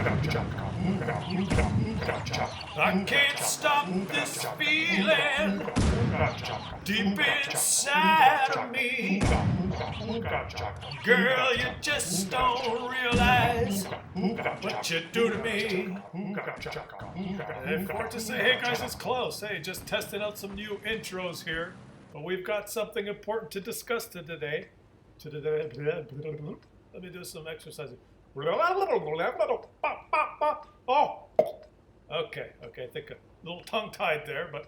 I can't stop this feeling deep inside of me. Girl, you just don't realize what you do to me. And for it to say, hey guys, it's Klaus. Hey, just testing out some new intros here. But we've got something important to discuss today. Let me do some exercising. Oh, okay. I think a little tongue-tied there, but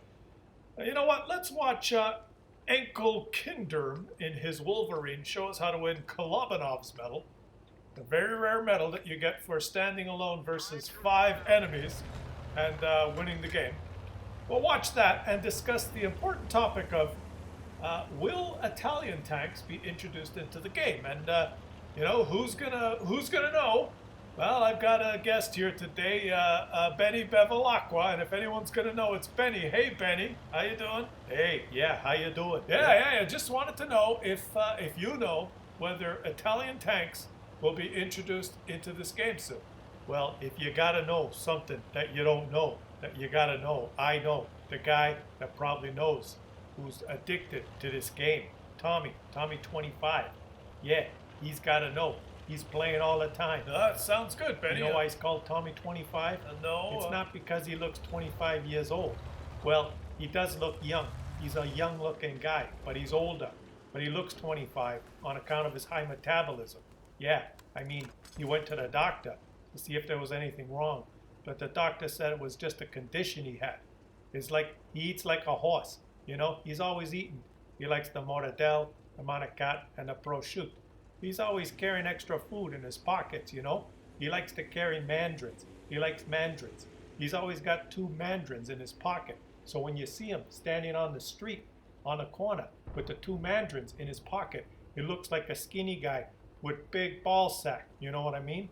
you know what? Let's watch Enkel Kinderm in his Wolverine show us how to win Kolobanov's medal, a very rare medal that you get for standing alone versus 5 enemies and winning the game. We'll watch that and discuss the important topic of will Italian tanks be introduced into the game? And you know, who's gonna know? Well, I've got a guest here today, Benny Bevilacqua, and if anyone's gonna know, it's Benny. Hey, Benny, how you doing? Hey, yeah, how you doing? Yeah. I just wanted to know if you know whether Italian tanks will be introduced into this game soon. Well, if you gotta know something that you don't know, that you gotta know, I know the guy that probably knows, who's addicted to this game, Tommy 25. Yeah, he's gotta know. He's playing all the time. That sounds good, Benny. You know why he's called Tommy 25? No. It's not because he looks 25 years old. Well, he does look young. He's a young-looking guy, but he's older. But he looks 25 on account of his high metabolism. Yeah, I mean, he went to the doctor to see if there was anything wrong. But the doctor said it was just a condition he had. It's like he eats like a horse. You know, he's always eating. He likes the mortadelle, the manicat, and the prosciutto. He's always carrying extra food in his pockets, you know. He likes to carry mandarins. He likes mandarins. He's always got 2 mandarins in his pocket. So when you see him standing on the street, on a corner, with the 2 mandarins in his pocket, he looks like a skinny guy with big ball sack, you know what I mean?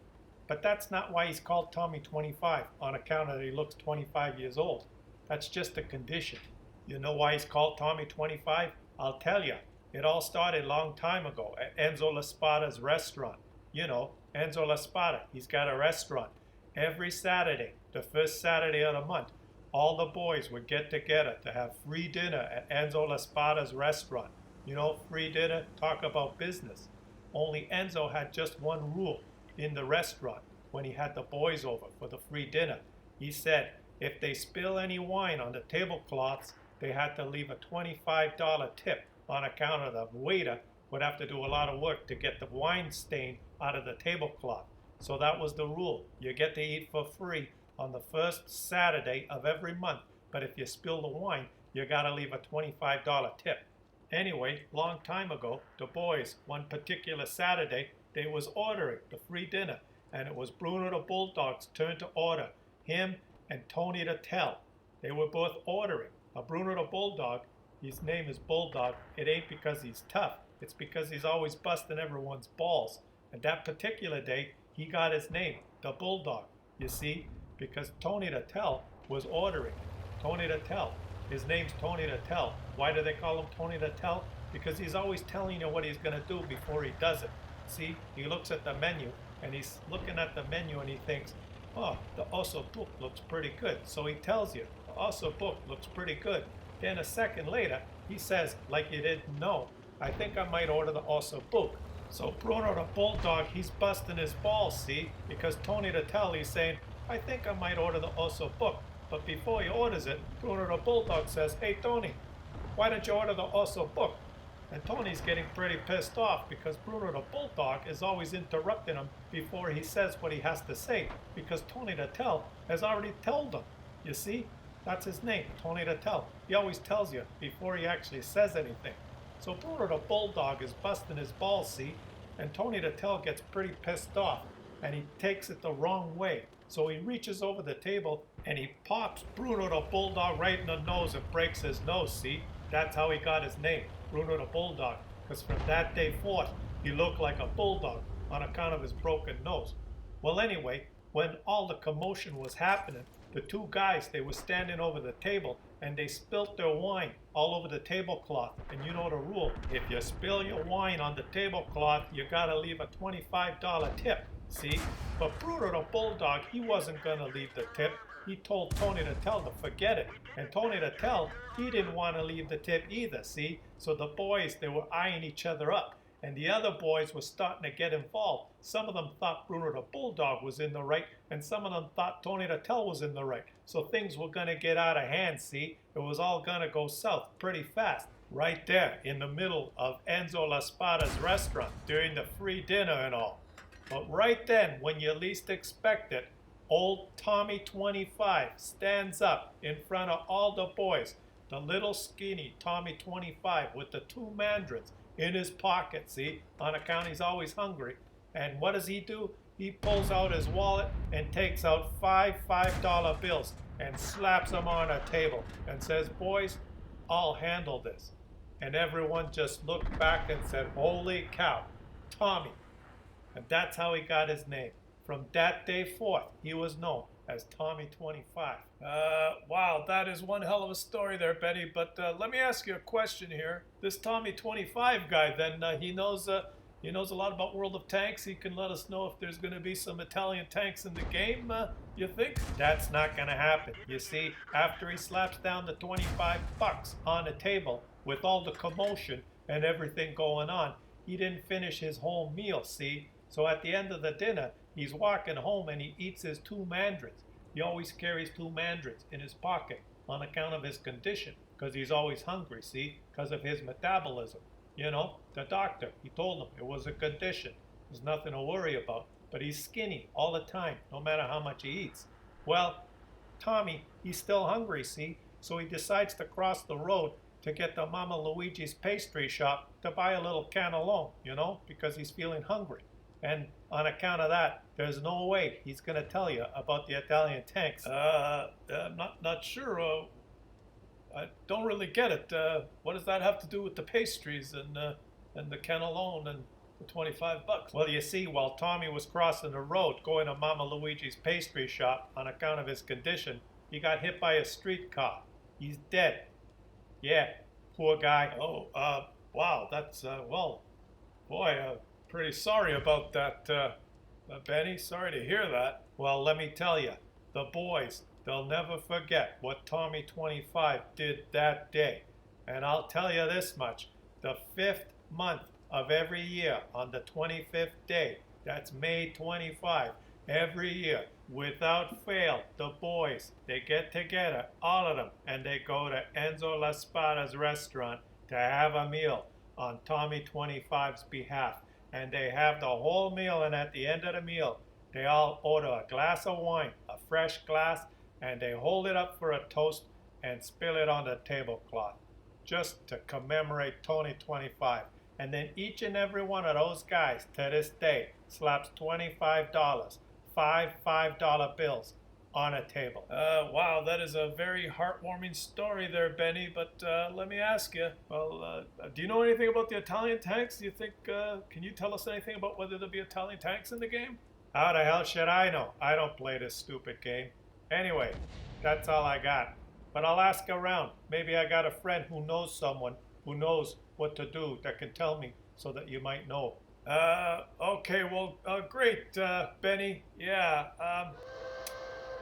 But that's not why he's called Tommy 25, on account of that he looks 25 years old. That's just a condition. You know why he's called Tommy 25? I'll tell you. It all started a long time ago at Enzo La Spada's restaurant. You know, Enzo La Spada, he's got a restaurant. Every Saturday, the first Saturday of the month, all the boys would get together to have free dinner at Enzo La Spada's restaurant. You know, free dinner, talk about business. Only Enzo had just one rule in the restaurant when he had the boys over for the free dinner. He said if they spill any wine on the tablecloths, they had to leave a $25 tip, on account of the waiter would have to do a lot of work to get the wine stain out of the tablecloth. So that was the rule. You get to eat for free on the first Saturday of every month, but if you spill the wine, you gotta leave a $25 tip. Anyway, long time ago, the boys, one particular Saturday, they was ordering the free dinner, and it was Bruno the Bulldog's turn to order. Him and Tony the Tell. They were both ordering. Now, Bruno the Bulldog, his name is Bulldog. It ain't because he's tough. It's because he's always busting everyone's balls. And that particular day, he got his name, the Bulldog. You see, because Tony the Tell was ordering. Tony the Tell. His name's Tony the Tell. Why do they call him Tony the Tell? Because he's always telling you what he's going to do before he does it. See, he looks at the menu, and he's looking at the menu, and he thinks, oh, the osso book looks pretty good. So he tells you, the osso book looks pretty good. Then a second later, he says, like you didn't know, I think I might order the osso book. So Bruno the Bulldog, he's busting his balls, see? Because Tony the Tell, he's saying, I think I might order the osso book. But before he orders it, Bruno the Bulldog says, hey Tony, why don't you order the osso book? And Tony's getting pretty pissed off because Bruno the Bulldog is always interrupting him before he says what he has to say, because Tony the Tell has already told him. You see? That's his name, Tony the Tell. He always tells you before he actually says anything. So Bruno the Bulldog is busting his balls, see? And Tony the Tell gets pretty pissed off, and he takes it the wrong way. So he reaches over the table, and he pops Bruno the Bulldog right in the nose and breaks his nose, see? That's how he got his name, Bruno the Bulldog. Because from that day forth, he looked like a bulldog on account of his broken nose. Well, anyway, when all the commotion was happening, the 2 guys, they were standing over the table, and they spilt their wine all over the tablecloth. And you know the rule. If you spill your wine on the tablecloth, you gotta leave a $25 tip. see? But Bruno the Bulldog, he wasn't going to leave the tip. He told Tony to tell to forget it. And Tony to tell, he didn't want to leave the tip either, see? So the boys, they were eyeing each other up. And the other boys were starting to get involved. Some of them thought Bruno the Bulldog was in the right, and some of them thought Tony the Tell was in the right. So things were going to get out of hand, see? It was all going to go south pretty fast. Right there in the middle of Enzo La Spada's restaurant during the free dinner and all. But right then, when you least expect it, old Tommy 25 stands up in front of all the boys. The little skinny Tommy 25 with the two mandarins in his pocket, see, on account he's always hungry. And what does he do? He pulls out his wallet and takes out $5 bills and slaps them on a table and says, boys, I'll handle this. And everyone just looked back and said, holy cow, Tommy. And that's how he got his name. From that day forth, he was known as Tommy 25. Wow, that is one hell of a story there, Benny. But let me ask you a question here. This Tommy 25 guy, then he knows a lot about World of Tanks. He can let us know if there's going to be some Italian tanks in the game, you think? That's not going to happen. You see, after he slaps down the 25 bucks on the table with all the commotion and everything going on, he didn't finish his whole meal, see? So at the end of the dinner, he's walking home and he eats his two mandarins. He always carries two mandarins in his pocket on account of his condition, because he's always hungry, see, because of his metabolism. You know, the doctor, he told him it was a condition. There's nothing to worry about. But he's skinny all the time, no matter how much he eats. Well, Tommy, he's still hungry, see? So he decides to cross the road to get to Mama Luigi's pastry shop to buy a little cannelloni, you know, because he's feeling hungry. And on account of that, there's no way he's going to tell you about the Italian tanks. I'm not sure. I don't really get it. What does that have to do with the pastries and the cannelloni and the 25 bucks? Well, you see, while Tommy was crossing the road going to Mama Luigi's pastry shop on account of his condition, he got hit by a streetcar. He's dead. Yeah, poor guy. Oh, wow, that's, well, boy, pretty sorry about that, Benny. Sorry to hear that. Well, let me tell you, the boys, they'll never forget what Tommy 25 did that day. And I'll tell you this much, the 5th month of every year on the 25th day, that's May 25, every year, without fail, the boys, they get together, all of them, and they go to Enzo La Spada's restaurant to have a meal on Tommy 25's behalf. And they have the whole meal, and at the end of the meal, they all order a glass of wine, a fresh glass, and they hold it up for a toast and spill it on the tablecloth, just to commemorate Tony 25. And then each and every one of those guys, to this day, slaps $25, $5 bills on a table. Wow, that is a very heartwarming story there, Benny, but let me ask you, well, do you know anything about the Italian tanks? Do you think, can you tell us anything about whether there'll be Italian tanks in the game? How the hell should I know? I don't play this stupid game. Anyway, that's all I got. But I'll ask around. Maybe I got a friend who knows someone who knows what to do that can tell me so that you might know. Okay, well, great, Benny. Yeah,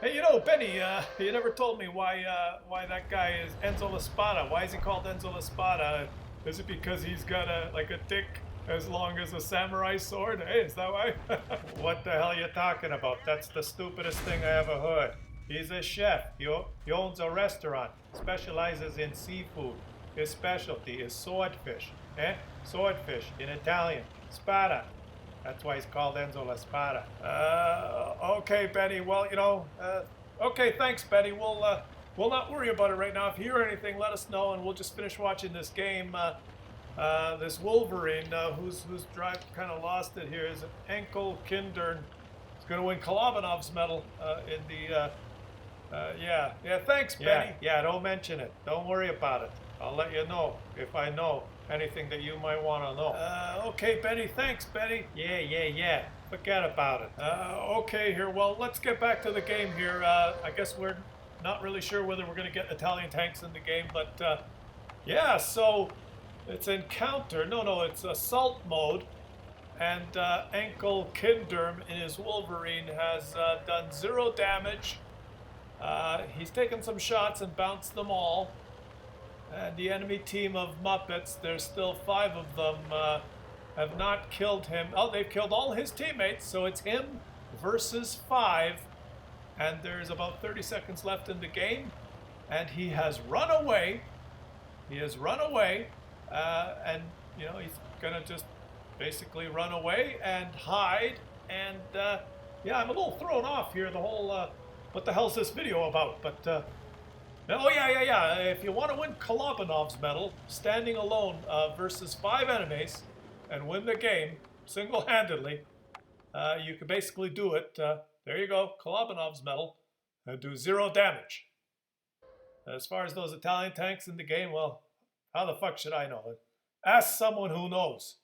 hey, you know, Benny, you never told me why that guy is Enzo La Spada. Why is he called Enzo La Spada? Is it because he's got a dick as long as a samurai sword? Hey, is that why? What the hell are you talking about? That's the stupidest thing I ever heard. He's a chef. He owns a restaurant, specializes in seafood. His specialty is swordfish. Swordfish in Italian. Spada. That's why he's called Enzo La Spada. Okay, Benny. Well, you know, okay, thanks, Benny. We'll not worry about it right now. If you hear anything, let us know, and we'll just finish watching this game. This Wolverine, who's kind of lost it here, is an Enkel Kindern. He's going to win Kolovanov's medal in the. Yeah. Thanks, Benny. Yeah. Don't mention it. Don't worry about it. I'll let you know if I know anything that you might want to know. Okay, Benny. Thanks, Benny. Yeah. Forget about it. Okay, here. Well, let's get back to the game here. I guess we're not really sure whether we're going to get Italian tanks in the game, but yeah. So it's encounter. No, it's assault mode, And Uncle Kinderm in his Wolverine has done 0 damage. He's taken some shots and bounced them all. And the enemy team of Muppets, there's still 5 of them, have not killed him. Oh, they've killed all his teammates, so it's him versus 5. And there's about 30 seconds left in the game. And he has run away. He has run away. And, you know, he's going to just basically run away and hide. And, yeah, I'm a little thrown off here. The whole, what the hell's this video about? But, oh, yeah. If you want to win Kolobanov's medal, standing alone versus 5 enemies and win the game single-handedly, you can basically do it. There you go, Kolobanov's medal, and do 0 damage. As far as those Italian tanks in the game, well, how the fuck should I know it? Ask someone who knows.